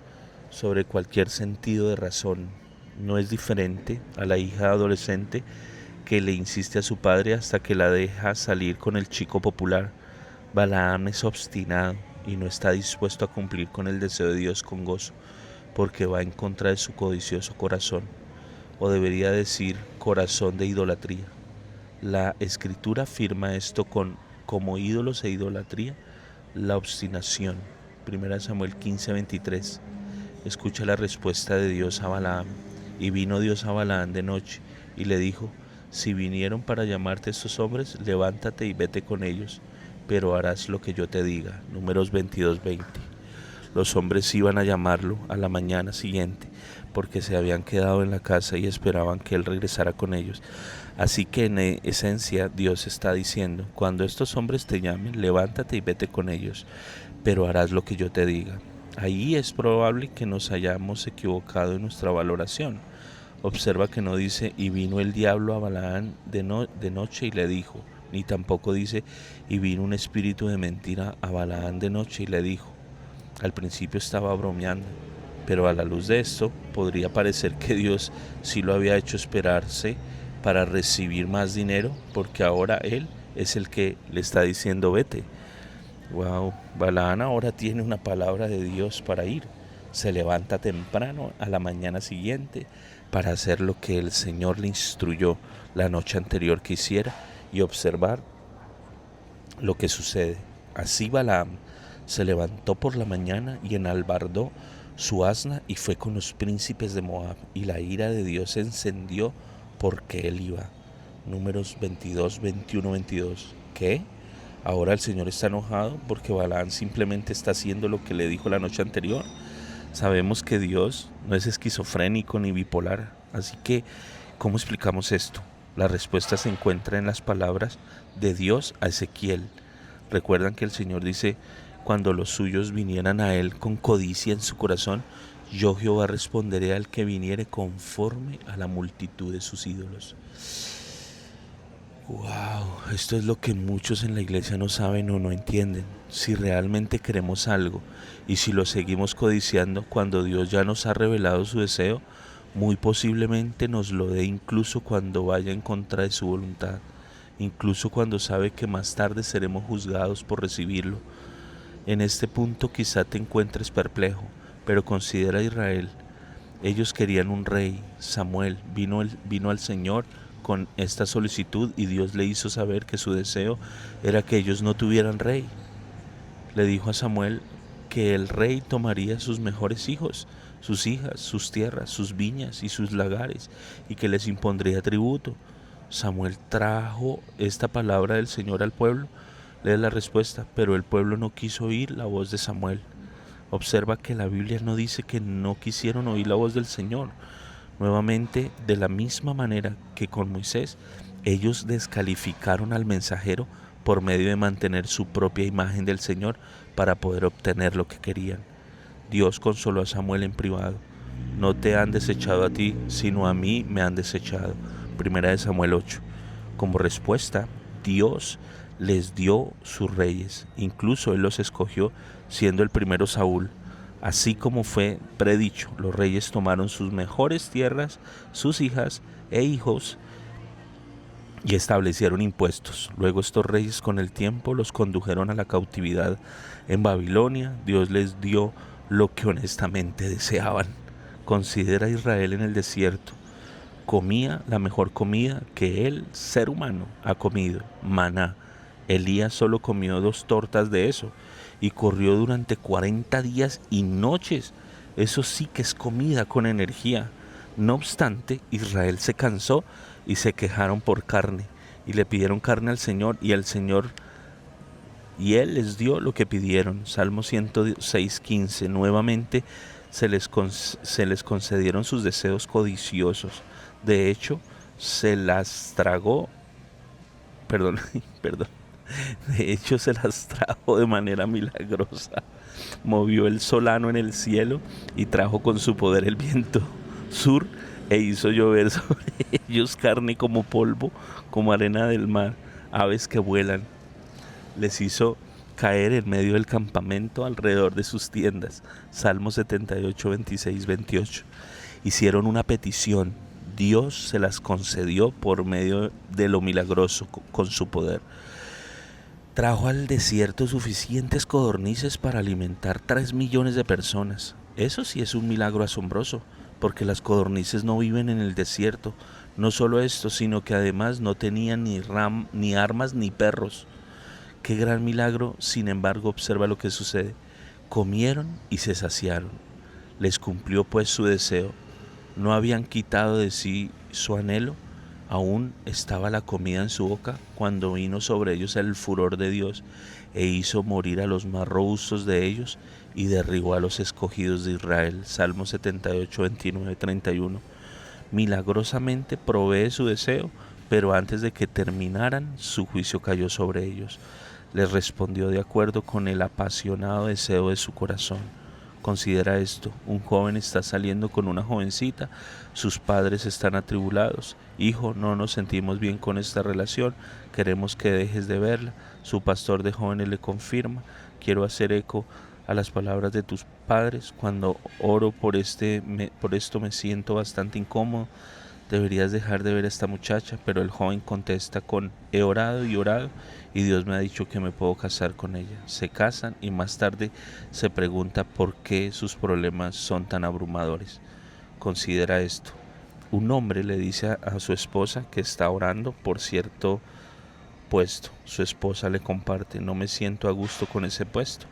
sobre cualquier sentido de razón. No es diferente a la hija adolescente que le insiste a su padre hasta que la deja salir con el chico popular. Balaam es obstinado y no está dispuesto a cumplir con el deseo de Dios con gozo, porque va en contra de su codicioso corazón, o debería decir corazón de idolatría. La escritura afirma esto como ídolos e idolatría, la obstinación. 1 Samuel 15:23. Escucha la respuesta de Dios a Balaam. Y vino Dios a Balaam de noche y le dijo: si vinieron para llamarte estos hombres, levántate y vete con ellos, pero harás lo que yo te diga. Números 22:20. Los hombres iban a llamarlo a la mañana siguiente, porque se habían quedado en la casa y esperaban que él regresara con ellos. Así que en esencia Dios está diciendo: cuando estos hombres te llamen, levántate y vete con ellos, pero harás lo que yo te diga. Ahí es probable que nos hayamos equivocado en nuestra valoración. Observa que no dice: y vino el diablo a Balaam de noche y le dijo, ni tampoco dice: y vino un espíritu de mentira a Balaam de noche y le dijo. Al principio estaba bromeando, pero a la luz de esto podría parecer que Dios sí lo había hecho esperarse para recibir más dinero, porque ahora Él es el que le está diciendo vete. Wow, Balaam ahora tiene una palabra de Dios para ir. Se levanta temprano a la mañana siguiente para hacer lo que el Señor le instruyó la noche anterior que hiciera y observar lo que sucede. Así Balaam se levantó por la mañana y enalbardó su asna y fue con los príncipes de Moab, y la ira de Dios se encendió porque él iba. Números 22, 21, 22. ¿Qué? Ahora el Señor está enojado porque Balaam simplemente está haciendo lo que le dijo la noche anterior. Sabemos que Dios no es esquizofrénico ni bipolar, así que ¿cómo explicamos esto? La respuesta se encuentra en las palabras de Dios a Ezequiel. Recuerdan que el Señor dice: cuando los suyos vinieran a él con codicia en su corazón, yo Jehová responderé al que viniere conforme a la multitud de sus ídolos. Wow, esto es lo que muchos en la iglesia no saben o no entienden. Si realmente queremos algo y si lo seguimos codiciando cuando Dios ya nos ha revelado su deseo, muy posiblemente nos lo dé incluso cuando vaya en contra de su voluntad, incluso cuando sabe que más tarde seremos juzgados por recibirlo. En este punto quizá te encuentres perplejo, pero considera a Israel. Ellos querían un rey. Samuel vino al Señor con esta solicitud y Dios le hizo saber que su deseo era que ellos no tuvieran rey. Le dijo a Samuel que el rey tomaría sus mejores hijos, sus hijas, sus tierras, sus viñas y sus lagares, y que les impondría tributo. Samuel trajo esta palabra del Señor al pueblo. Lee la respuesta: pero el pueblo no quiso oír la voz de Samuel. Observa que la Biblia no dice que no quisieron oír la voz del Señor. Nuevamente, de la misma manera que con Moisés, ellos descalificaron al mensajero por medio de mantener su propia imagen del Señor para poder obtener lo que querían. Dios consoló a Samuel en privado: no te han desechado a ti, sino a mí me han desechado. 1 Samuel 8. Como respuesta, Dios les dio sus reyes. Incluso Él los escogió, siendo el primero Saúl. Así como fue predicho, los reyes tomaron sus mejores tierras, sus hijas e hijos, y establecieron impuestos. Luego estos reyes con el tiempo los condujeron a la cautividad en Babilonia. Dios les dio lo que honestamente deseaban. Considera a Israel en el desierto. Comía la mejor comida que el ser humano ha comido: maná. Elías solo comió 2 tortas de eso y corrió durante 40 días y noches. Eso sí que es comida con energía. No obstante, Israel se cansó y se quejaron por carne. y le pidieron carne al Señor, y Él les dio lo que pidieron. Salmo 106:15. Nuevamente se les concedieron sus deseos codiciosos. De hecho, se las tragó, perdón, perdón. De hecho, se las trajo de manera milagrosa. Movió el solano en el cielo y trajo con su poder el viento sur e hizo llover sobre ellos carne como polvo, como arena del mar, aves que vuelan. Les hizo caer en medio del campamento alrededor de sus tiendas. Salmo 78, 26, 28. Hicieron una petición. Dios se las concedió por medio de lo milagroso con su poder. Trajo al desierto suficientes codornices para alimentar 3 millones de personas. Eso sí es un milagro asombroso, porque las codornices no viven en el desierto. No solo esto, sino que además no tenían ni armas ni perros. Qué gran milagro. Sin embargo, observa lo que sucede. Comieron y se saciaron. Les cumplió pues su deseo. No habían quitado de sí su anhelo. Aún estaba la comida en su boca cuando vino sobre ellos el furor de Dios e hizo morir a los más robustos de ellos y derribó a los escogidos de Israel. Salmo 78, 29, 31. Milagrosamente provee su deseo, pero antes de que terminaran, su juicio cayó sobre ellos. Les respondió de acuerdo con el apasionado deseo de su corazón. Considera esto: un joven está saliendo con una jovencita, sus padres están atribulados. Hijo, no nos sentimos bien con esta relación, queremos que dejes de verla. Su pastor de jóvenes le confirma: quiero hacer eco a las palabras de tus padres. Cuando oro por esto me siento bastante incómodo. Deberías dejar de ver a esta muchacha. Pero el joven contesta con: he orado y Dios me ha dicho que me puedo casar con ella. Se casan y más tarde se pregunta por qué sus problemas son tan abrumadores. Considera esto: un hombre le dice a su esposa que está orando por cierto puesto. Su esposa le comparte: no me siento a gusto con ese puesto.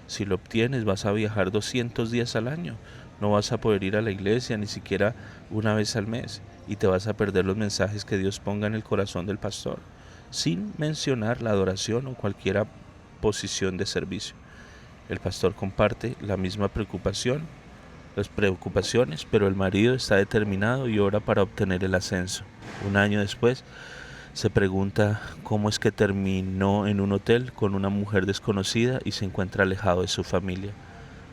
Si lo obtienes vas a viajar 200 días al año, no vas a poder ir a la iglesia ni siquiera una vez al mes y te vas a perder los mensajes que Dios ponga en el corazón del pastor, sin mencionar la adoración o cualquier posición de servicio. El pastor comparte la misma las preocupaciones, pero el marido está determinado y ora para obtener el ascenso. Un año después se pregunta cómo es que terminó en un hotel con una mujer desconocida y se encuentra alejado de su familia.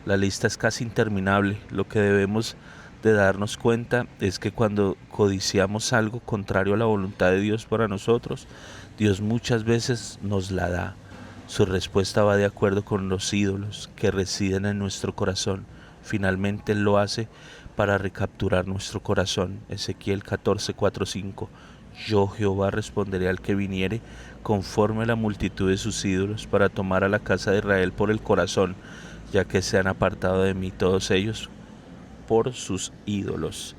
La lista es casi interminable. Lo que debemos de darnos cuenta es que cuando codiciamos algo contrario a la voluntad de Dios para nosotros, Dios muchas veces nos la da. Su respuesta va de acuerdo con los ídolos que residen en nuestro corazón. Finalmente Él lo hace para recapturar nuestro corazón. Ezequiel 14, 4, 5. Yo, Jehová, responderé al que viniere conforme a la multitud de sus ídolos, para tomar a la casa de Israel por el corazón, ya que se han apartado de mí todos ellos por sus ídolos.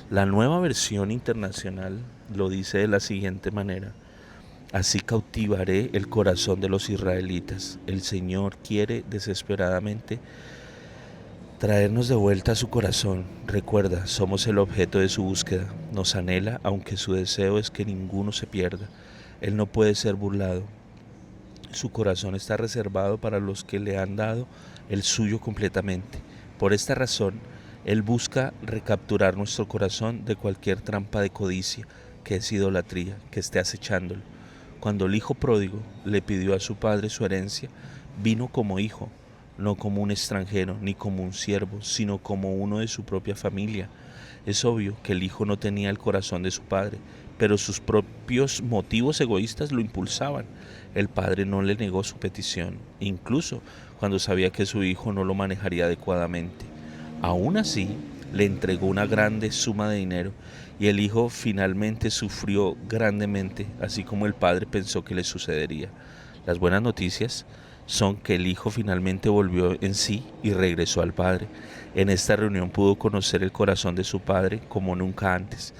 La Nueva Versión Internacional lo dice de la siguiente manera: así cautivaré el corazón de los israelitas. El Señor quiere desesperadamente traernos de vuelta a su corazón. Recuerda, somos el objeto de su búsqueda. Nos anhela, aunque su deseo es que ninguno se pierda. Él no puede ser burlado. Su corazón está reservado para los que le han dado el suyo completamente. Por esta razón, Él busca recapturar nuestro corazón de cualquier trampa de codicia, que es idolatría, que esté acechándolo. Cuando el hijo pródigo le pidió a su padre su herencia, vino como hijo, no como un extranjero ni como un siervo, sino como uno de su propia familia. Es obvio que el hijo no tenía el corazón de su padre, pero sus propios motivos egoístas lo impulsaban. El padre no le negó su petición, incluso cuando sabía que su hijo no lo manejaría adecuadamente. Aún así, le entregó una grande suma de dinero y el hijo finalmente sufrió grandemente, así como el padre pensó que le sucedería. Las buenas noticias son que el hijo finalmente volvió en sí y regresó al padre. En esta reunión pudo conocer el corazón de su padre como nunca antes.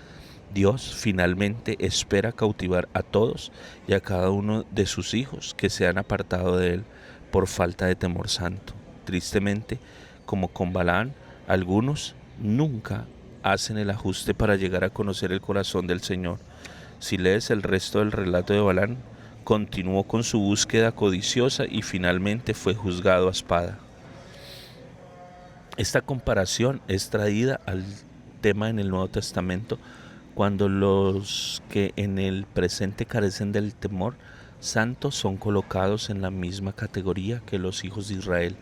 Dios finalmente espera cautivar a todos y a cada uno de sus hijos que se han apartado de él por falta de temor santo. Tristemente, como con Balaán, algunos nunca hacen el ajuste para llegar a conocer el corazón del Señor. Si lees el resto del relato de Balaam, continuó con su búsqueda codiciosa y finalmente fue juzgado a espada. Esta comparación es traída al tema en el Nuevo Testamento cuando los que en el presente carecen del temor santo son colocados en la misma categoría que los hijos de Israel,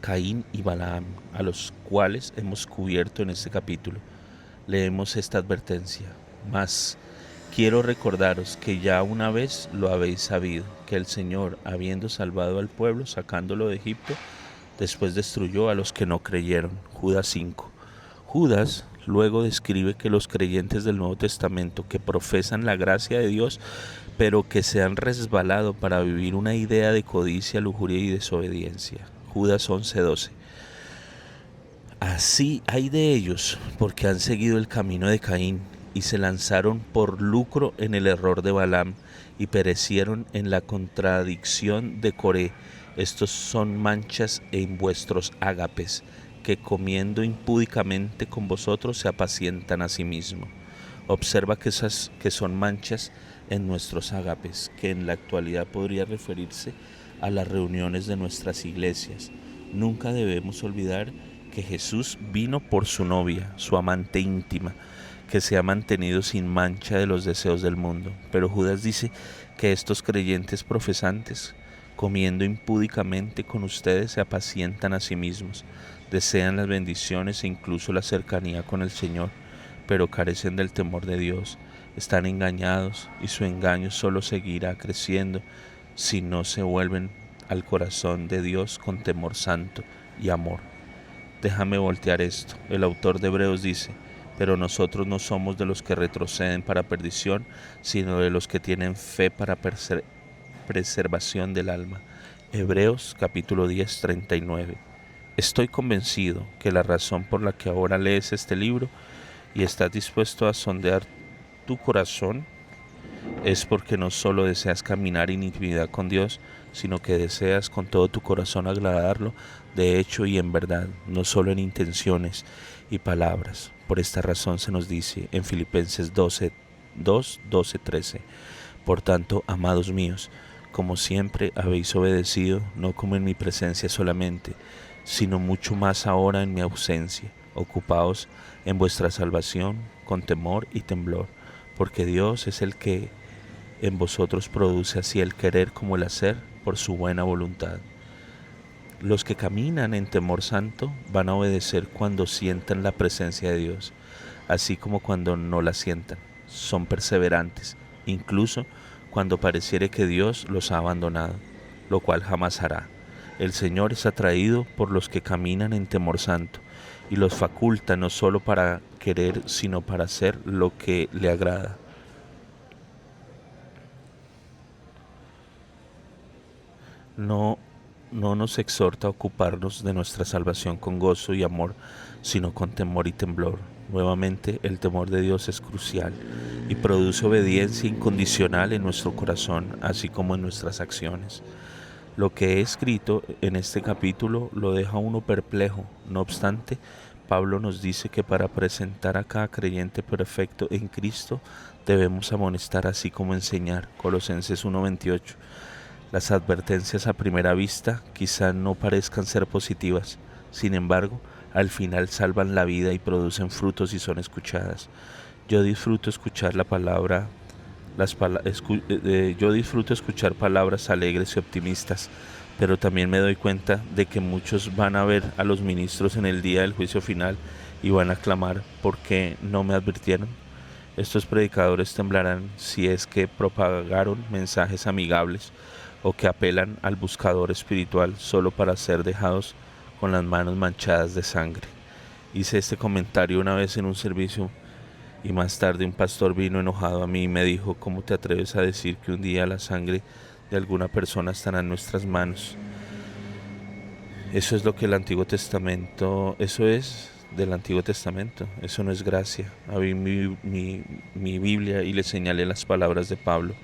Caín y Balaam, a los cuales hemos cubierto en este capítulo. Leemos esta advertencia: mas quiero recordaros que ya una vez lo habéis sabido, que el Señor, habiendo salvado al pueblo, sacándolo de Egipto, después destruyó a los que no creyeron. Judas 5. Judas luego describe que los creyentes del Nuevo Testamento que profesan la gracia de Dios, pero que se han resbalado para vivir una idea de codicia, lujuria y desobediencia. Judas 11:12. Así hay de ellos, porque han seguido el camino de Caín y se lanzaron por lucro en el error de Balaam y perecieron en la contradicción de Coré. Estos son manchas en vuestros ágapes, que comiendo impúdicamente con vosotros se apacientan a sí mismos. Observa que son manchas en nuestros ágapes, que en la actualidad podría referirse a las reuniones de nuestras iglesias. Nunca debemos olvidar que Jesús vino por su novia, su amante íntima, que se ha mantenido sin mancha de los deseos del mundo. Pero Judas dice que estos creyentes profesantes, comiendo impúdicamente con ustedes, se apacientan a sí mismos, desean las bendiciones e incluso la cercanía con el Señor, pero carecen del temor de Dios, están engañados y su engaño solo seguirá creciendo si no se vuelven al corazón de Dios con temor santo y amor. Déjame voltear esto. El autor de Hebreos dice: pero nosotros no somos de los que retroceden para perdición, sino de los que tienen fe para preservación del alma. Hebreos capítulo 10, 39. Estoy convencido que la razón por la que ahora lees este libro y estás dispuesto a sondear tu corazón es porque no solo deseas caminar en intimidad con Dios, sino que deseas con todo tu corazón agradarlo, de hecho y en verdad, no solo en intenciones y palabras. Por esta razón se nos dice en Filipenses 13: por tanto, amados míos, como siempre habéis obedecido, no como en mi presencia solamente, sino mucho más ahora en mi ausencia, ocupaos en vuestra salvación con temor y temblor, porque Dios es el que en vosotros produce así el querer como el hacer por su buena voluntad. Los que caminan en temor santo van a obedecer cuando sientan la presencia de Dios, así como cuando no la sientan. Son perseverantes, incluso cuando pareciere que Dios los ha abandonado, lo cual jamás hará. El Señor es atraído por los que caminan en temor santo y los faculta no solo para querer, sino para hacer lo que le agrada. No nos exhorta a ocuparnos de nuestra salvación con gozo y amor, sino con temor y temblor. Nuevamente, el temor de Dios es crucial y produce obediencia incondicional en nuestro corazón, así como en nuestras acciones. Lo que he escrito en este capítulo lo deja uno perplejo. No obstante, Pablo nos dice que para presentar a cada creyente perfecto en Cristo debemos amonestar así como enseñar. Colosenses 1:28. Las advertencias a primera vista quizá no parezcan ser positivas, sin embargo, al final salvan la vida y producen frutos si son escuchadas. Yo disfruto escuchar yo disfruto escuchar palabras alegres y optimistas, pero también me doy cuenta de que muchos van a ver a los ministros en el día del juicio final y van a clamar: ¿por qué no me advirtieron? Estos predicadores temblarán si es que propagaron mensajes amigables o que apelan al buscador espiritual solo para ser dejados con las manos manchadas de sangre. Hice este comentario una vez en un servicio y más tarde un pastor vino enojado a mí y me dijo: ¿cómo te atreves a decir que un día la sangre de alguna persona estará en nuestras manos? Eso es lo que el Antiguo Testamento, eso es del Antiguo Testamento, eso no es gracia. Abrí mi Biblia y le señalé las palabras de Pablo.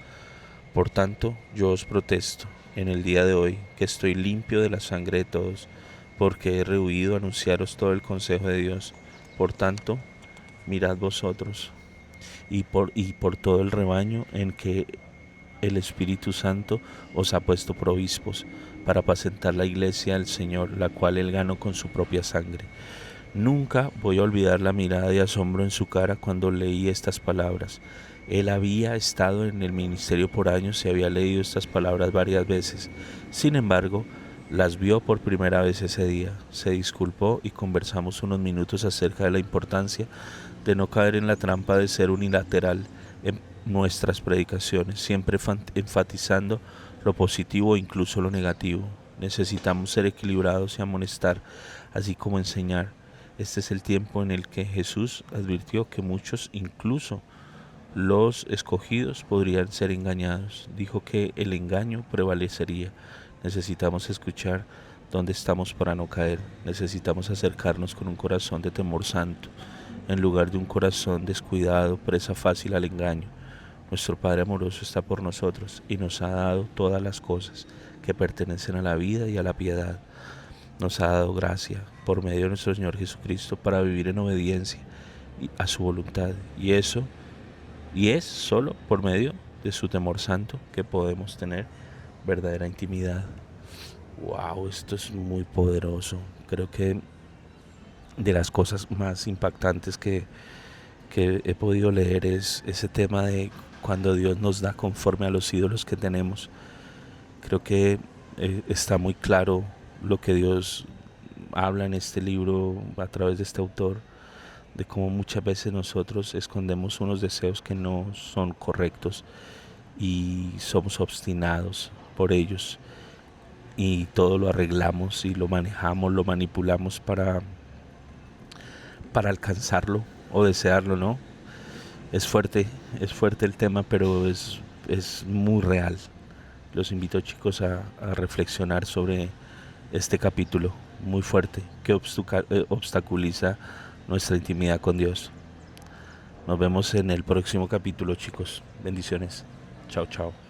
Por tanto, yo os protesto en el día de hoy que estoy limpio de la sangre de todos, porque he rehuido anunciaros todo el consejo de Dios. Por tanto, mirad vosotros. y por todo el rebaño en que el Espíritu Santo os ha puesto por obispos, para apacentar la iglesia del Señor, la cual él ganó con su propia sangre. Nunca voy a olvidar la mirada de asombro en su cara cuando leí estas palabras. Él había estado en el ministerio por años y había leído estas palabras varias veces. Sin embargo, las vio por primera vez ese día. Se disculpó y conversamos unos minutos acerca de la importancia de no caer en la trampa de ser unilateral en nuestras predicaciones, siempre enfatizando lo positivo e incluso lo negativo. Necesitamos ser equilibrados y amonestar, así como enseñar. Este es el tiempo en el que Jesús advirtió que muchos, incluso los escogidos, podrían ser engañados. Dijo que el engaño prevalecería. Necesitamos escuchar dónde estamos para no caer. Necesitamos acercarnos con un corazón de temor santo, en lugar de un corazón descuidado, presa fácil al engaño. Nuestro Padre amoroso está por nosotros y nos ha dado todas las cosas que pertenecen a la vida y a la piedad. Nos ha dado gracia por medio de nuestro Señor Jesucristo para vivir en obediencia a su voluntad. Y es solo por medio de su temor santo que podemos tener verdadera intimidad. Wow, esto es muy poderoso. Creo que de las cosas más impactantes que he podido leer es ese tema de cuando Dios nos da conforme a los ídolos que tenemos. Creo que está muy claro lo que Dios habla en este libro a través de este autor, de cómo muchas veces nosotros escondemos unos deseos que no son correctos y somos obstinados por ellos y todo lo arreglamos y lo manejamos, lo manipulamos para alcanzarlo o desearlo, ¿no? Es fuerte el tema, pero es muy real. Los invito, chicos, a reflexionar sobre este capítulo muy fuerte que obstaculiza nuestra intimidad con Dios. Nos vemos en el próximo capítulo, chicos. Bendiciones. Chao, chao.